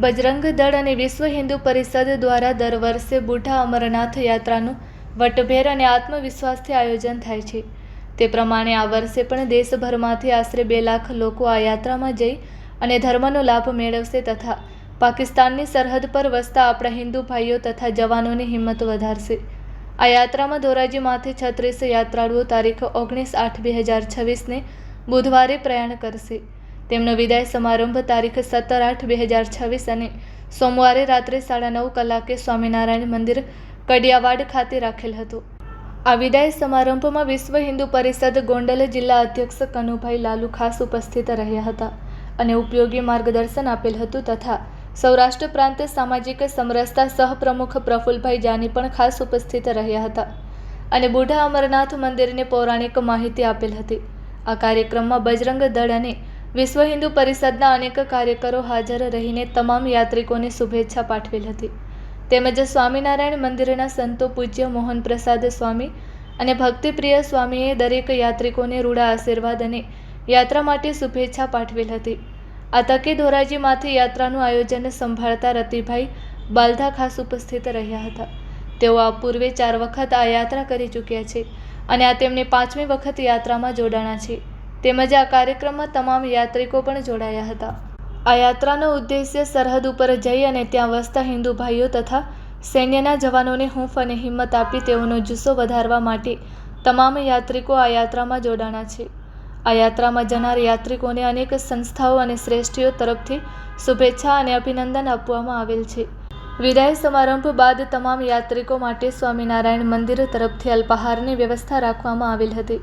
બજરંગ દળ અને વિશ્વ હિન્દુ પરિષદ દ્વારા દર વર્ષે બુઢા અમરનાથ યાત્રાનું વટભેર અને આત્મવિશ્વાસથી આયોજન થાય છે। તે પ્રમાણે આ વર્ષે પણ દેશભરમાંથી આશરે 2 લાખ લોકો આ યાત્રામાં જઈ અને ધર્મનો લાભ મેળવશે તથા પાકિસ્તાનની સરહદ પર વસતા આપણા હિન્દુ ભાઈઓ તથા જવાનોની હિંમત વધારશે। આ યાત્રામાં ધોરાજીમાંથી 36 યાત્રાળુઓ તારીખ 19/8/2026ને બુધવારે પ્રયાણ કરશે। તેમનો વિદાય સમારંભ તારીખ 17/8/2026 અને સોમવારે રાત્રે 9:30 કલાકે સ્વામિનારાયણ મંદિર કડિયાવાડ ખાતે રાખેલ હતો। આ વિદાય સમારંભમાં વિશ્વ હિન્દુ પરિષદ ગોંડલ જિલ્લા અધ્યક્ષ કનુભાઈ લાલુ ખાસ ઉપસ્થિત રહ્યા હતા અને ઉપયોગી માર્ગદર્શન આપેલ હતું તથા સૌરાષ્ટ્ર પ્રાંત સામાજિક સમરસતા સહપ્રમુખ પ્રફુલભાઈ જાની પણ ખાસ ઉપસ્થિત રહ્યા હતા અને બુઢા અમરનાથ મંદિરની પૌરાણિક માહિતી આપેલ હતી। આ કાર્યક્રમમાં બજરંગ દળ અને વિશ્વ હિન્દુ પરિષદના અનેક કાર્યકરો હાજર રહીને તમામ યાત્રિકોને શુભેચ્છા પાઠવેલ હતી તેમજ સ્વામિનારાયણ મંદિરના સંતો પૂજ્ય મોહનપ્રસાદ સ્વામી અને ભક્તિપ્રિય સ્વામીએ દરેક યાત્રિકોને રૂડા આશીર્વાદ અને યાત્રા માટે શુભેચ્છા પાઠવેલ હતી। આ તકે ધોરાજીમાંથી યાત્રાનું આયોજન સંભાળતા રતિભાઈ બાલધા ખાસ ઉપસ્થિત રહ્યા હતા। તેઓ આ પૂર્વે 4 વખત આ યાત્રા કરી ચૂક્યા છે અને આ તેમની 5મી વખત યાત્રામાં જોડાણા છે તેમજ આ કાર્યક્રમમાં તમામ યાત્રિકો પણ જોડાયા હતા। આ યાત્રાનો ઉદ્દેશ્ય સરહદ ઉપર જઈ અને ત્યાં વસતા હિન્દુ ભાઈઓ તથા સૈન્યના જવાનોને હૂંફ અને હિંમત આપી તેઓનો જુસ્સો વધારવા માટે તમામ યાત્રિકો આ યાત્રામાં જોડાણા છે। આ યાત્રામાં જનાર યાત્રિકોને અનેક સંસ્થાઓ અને શ્રેષ્ઠીઓ તરફથી શુભેચ્છા અને અભિનંદન આપવામાં આવેલ છે। વિદાય સમારંભ બાદ તમામ યાત્રિકો માટે સ્વામિનારાયણ મંદિર તરફથી અલ્પાહારની વ્યવસ્થા રાખવામાં આવેલ હતી।